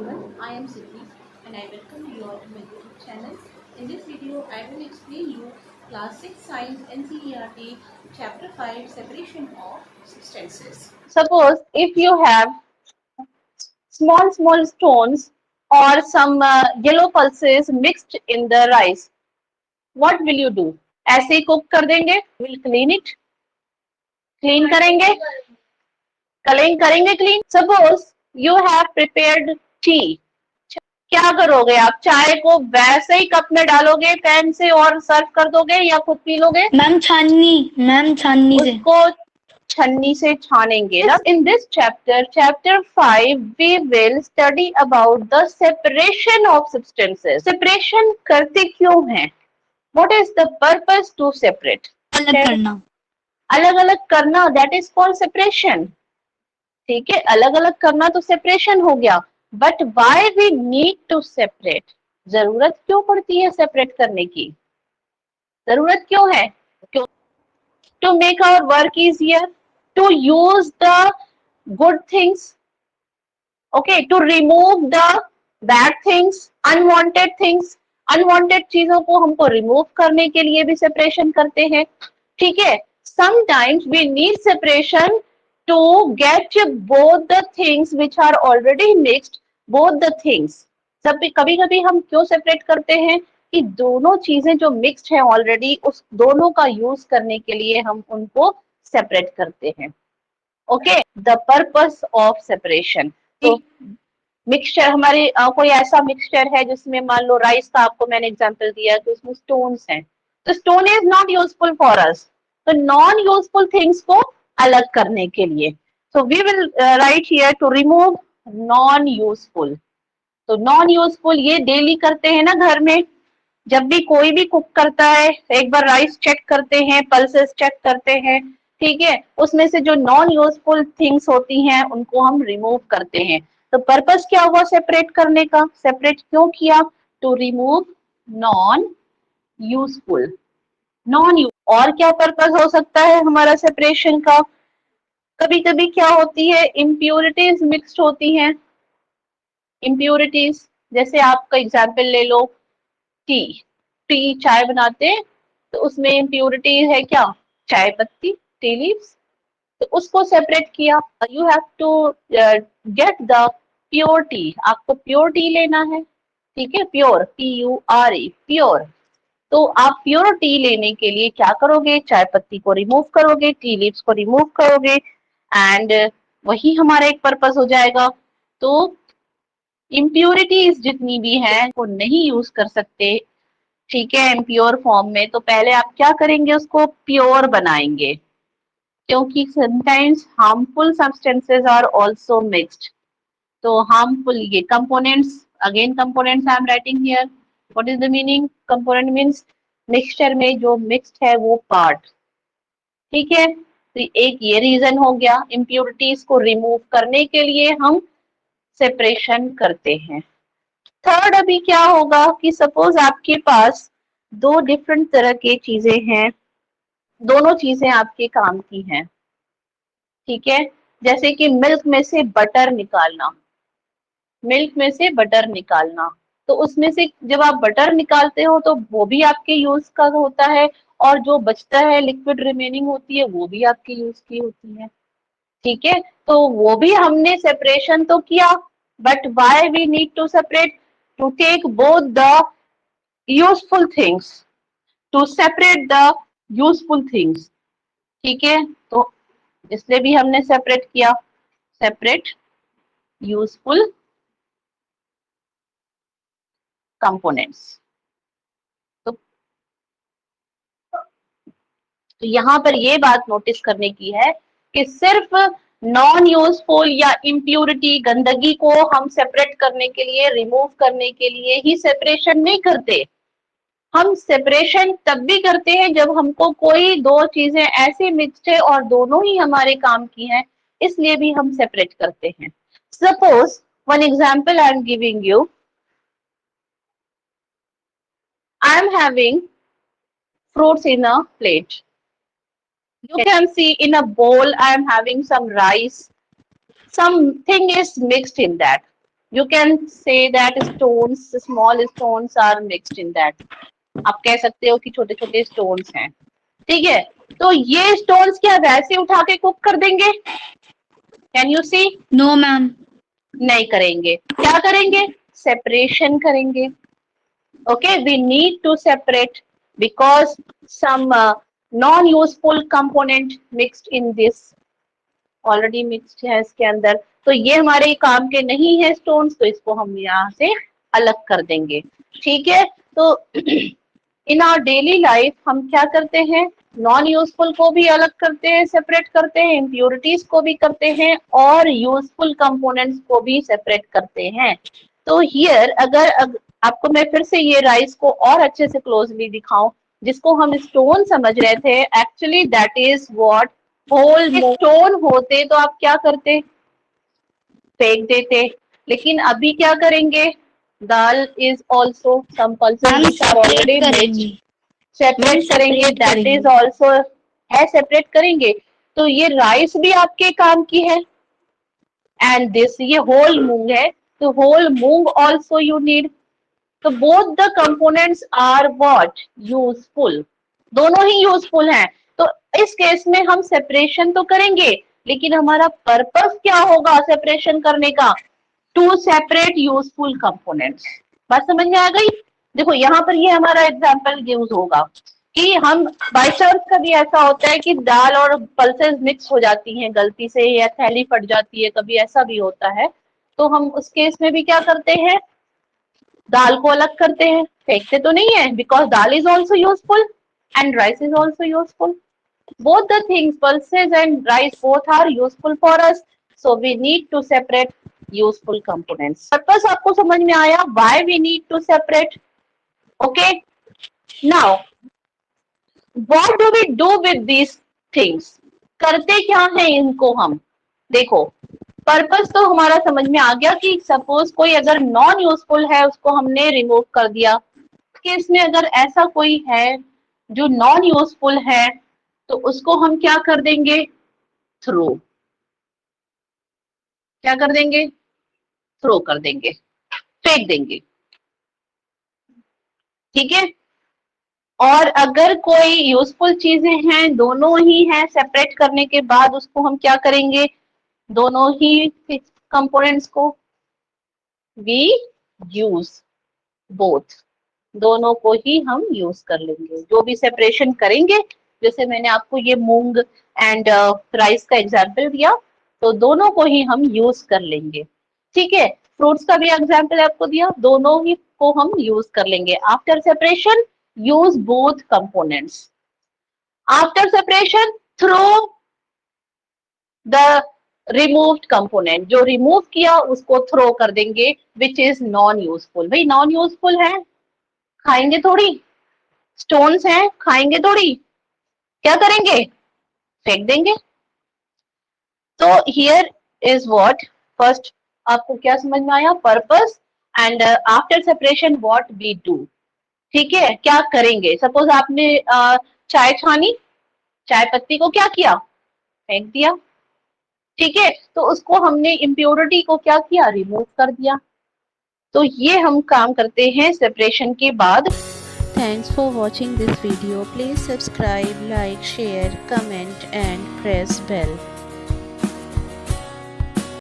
everyone, I am Siddhi and I welcome you all to my YouTube channel. In this video, I will explain you Class 6 Science NCERT Chapter 5 Separation of Substances. Suppose if you have small stones or some yellow pulses mixed in the rice, what will you do? ऐसे ही cook कर देंगे? Will clean it? Clean करेंगे? करेंगे clean? Suppose you have prepared tea. क्या करोगे आप? चाय को वैसे ही कप में डालोगे पैन से और सर्व कर दोगे या खुद पी लोगे? मैम छाननी से उसको छन्नी से छानेंगे ना. In this chapter 5, we will study about the separation of substances. Separation करते क्यों हैं? What is the purpose to separate? अलग अलग करना, that is called separation. ठीक है, अलग अलग करना तो separation हो गया. But why we need to separate? जरूरत क्यों पड़ती है सेपरेट करने की? जरूरत क्यों है? To make our work easier, to use the good things, okay, to remove the bad things, unwanted चीजों को हमको remove करने के लिए भी separation करते हैं. ठीक है, sometimes we need separation to get both the things which are already mixed, both the things. कभी कभी हम क्यों सेपरेट करते हैं कि दोनों चीजें जो मिक्स्ड है ऑलरेडी, उस दोनों का यूज करने के लिए हम उनको सेपरेट करते हैं. Okay, the purpose of separation. तो मिक्सचर हमारे कोई ऐसा मिक्सचर है जिसमें मान लो राइस का आपको मैंने एग्जांपल दिया कि उसमें स्टोन्स हैं, तो stone is not useful for us. तो नॉन यूजफुल थिंग्स को अलग करने के लिए, so we will write here to remove non useful. तो नॉन यूजफुल ये डेली करते हैं ना घर में, जब भी कोई भी कुक करता है एक बार राइस चेक करते हैं, पल्सेस चेक करते हैं. ठीक है, उसमें से जो नॉन यूजफुल थिंग्स होती हैं उनको हम रिमूव करते हैं. तो पर्पस क्या हुआ सेपरेट करने का? सेपरेट क्यों किया? To remove non useful. और क्या पर्पस हो सकता है हमारा सेपरेशन का? कभी कभी क्या होती है, इम्प्योरिटीज मिक्स्ड होती हैं. इम्प्योरिटीज जैसे आपका एग्जाम्पल ले लो, टी चाय बनाते हैं तो उसमें इम्प्योरिटी है क्या? चाय पत्ती, टी लीव्स. तो उसको सेपरेट किया. You have to get the pure tea. आपको प्योर टी लेना है. ठीक है, प्योर, PURE, प्योर. तो आप प्योर टी लेने के लिए क्या करोगे? चाय पत्ती को रिमूव करोगे, टी लीव्स को रिमूव करोगे, एंड वही हमारा एक पर्पस हो जाएगा. तो इम्प्योरिटीज जितनी भी हैं वो नहीं यूज कर सकते, ठीक है, इम्प्योर फॉर्म में. तो पहले आप क्या करेंगे? उसको प्योर बनाएंगे, क्योंकि sometimes harmful substances are also mixed. तो हार्मफुल ये components, again components I am writing here. What is the meaning? Component means mixture में जो मिक्स्ड है वो पार्ट. ठीक है, तो एक ये रीजन हो गया, इम्प्योरिटीज को रिमूव करने के लिए हम सेपरेशन करते हैं. थर्ड अभी क्या होगा कि सपोज आपके पास दो डिफरेंट तरह की चीजें हैं, दोनों चीजें आपके काम की हैं. ठीक है, जैसे कि मिल्क में से बटर निकालना, तो उसमें से जब आप बटर निकालते हो तो वो भी आपके यूज का होता है, और जो बचता है लिक्विड रिमेनिंग होती है वो भी आपके यूज की होती है. ठीक है, तो वो भी हमने सेपरेशन तो किया, but why we need to separate? To take both the useful things, to separate the useful things. ठीक है, तो इसलिए भी हमने सेपरेट किया, सेपरेट यूजफुल कंपोनेंट्स. तो यहां पर ये बात नोटिस करने की है कि सिर्फ नॉन यूजफुल या इम्प्यूरिटी, गंदगी को हम सेपरेट करने के लिए, रिमूव करने के लिए ही सेपरेशन नहीं करते. हम सेपरेशन तब भी करते हैं जब हमको कोई दो चीजें ऐसी मिक्स्ड है और दोनों ही हमारे काम की हैं, इसलिए भी हम सेपरेट करते हैं. Suppose one example I am giving you. I am having fruits in a plate. You can see in a bowl I am having some rice. Something is mixed in that. You can say that stones, small stones are mixed in that. आप कह सकते हो कि छोटे छोटे stones हैं, ठीक है। तो ये स्टोन्स क्या वैसे उठा के कुक कर देंगे? Can you see? No ma'am. नहीं करेंगे। क्या करेंगे? सेपरेशन करेंगे। Okay, we need to separate because some non useful component mixed in this, already mixed है इसके अंदर, तो ये हमारे काम के नहीं है स्टोन्स, तो इसको हम यहाँ से अलग कर देंगे, ठीक है। तो इन आवर डेली लाइफ हम क्या करते हैं? नॉन यूजफुल को भी अलग करते हैं, सेपरेट करते हैं, इम्प्योरिटीज को भी करते हैं, और यूजफुल कंपोनेंट्स को भी सेपरेट करते हैं। तो हियर अगर आपको मैं फिर से ये राइस को और अच्छे से क्लोजली दिखाऊं, जिसको हम स्टोन समझ रहे थे, actually that is what whole stone होते तो आप क्या करते? फेंक देते। लेकिन अभी क्या करेंगे? Dal is also some pulses already करेंगे। सेपरेट करेंगे, दैट इज ऑल्सो है, सेपरेट करेंगे। तो ये राइस भी आपके काम की है, एंड दिस ये होल मूंग है, तो whole moong also you need. तो both the components are what? Useful, दोनों ही यूजफुल हैं। तो इस केस में हम सेपरेशन तो करेंगे, लेकिन हमारा पर्पस क्या होगा सेपरेशन करने का? To separate useful components. बात समझ में आ गई? देखो यहाँ पर ये हमारा एग्जाम्पल यूज होगा कि हम बाई चांस कभी ऐसा होता है कि दाल और पल्सेस मिक्स हो जाती हैं गलती से, या थैली फट जाती है, कभी ऐसा भी होता है, तो हम उस केस में भी क्या करते हैं? दाल को अलग करते हैं, फेंकते तो नहीं है, because dal is also useful and rice is also useful. Both the things, pulses and rice, both are useful for us, so we need to separate useful components. Purpose आपको समझ में आया? Why we need to separate? Okay. Now, what do we do with these things? करते क्या हैं इनको हम? देखो, पर्पस तो हमारा समझ में आ गया कि सपोज कोई अगर नॉन यूजफुल है उसको हमने रिमूव कर दिया। केस में अगर ऐसा कोई है जो नॉन यूजफुल है, तो उसको हम क्या कर देंगे? थ्रो। क्या कर देंगे? थ्रो कर देंगे, फेंक देंगे, ठीक है। और अगर कोई यूजफुल चीजें हैं, दोनों ही हैं, सेपरेट करने के बाद उसको हम क्या करेंगे? दोनों ही कंपोनेंट्स को वी यूज बोथ, दोनों को ही हम यूज कर लेंगे। जो भी सेपरेशन करेंगे, जैसे मैंने आपको ये मूंग एंड राइस का एग्जाम्पल दिया, तो दोनों को ही हम यूज कर लेंगे, ठीक है। फ्रूट्स का भी एग्जाम्पल आपको दिया, दोनों ही को हम यूज कर लेंगे। After separation use both components. After separation throw the removed component, जो रिमूव किया उसको थ्रो कर देंगे, विच इज नॉन यूजफुल। भाई नॉन यूजफुल है, खाएंगे थोड़ी, स्टोन्स हैं, खाएंगे थोड़ी, क्या करेंगे? फेंक देंगे। तो हियर इज व्हाट, फर्स्ट आपको क्या समझ में आया? Purpose and after separation what we do, ठीक है। क्या करेंगे? सपोज आपने चाय छानी, चाय पत्ती को क्या किया? फेंक दिया, ठीक है। तो उसको हमने इम्प्योरिटी को क्या किया? रिमूव कर दिया। तो ये हम काम करते हैं सेपरेशन के बाद। Thanks for watching this video. Please subscribe, like, share, comment and press bell.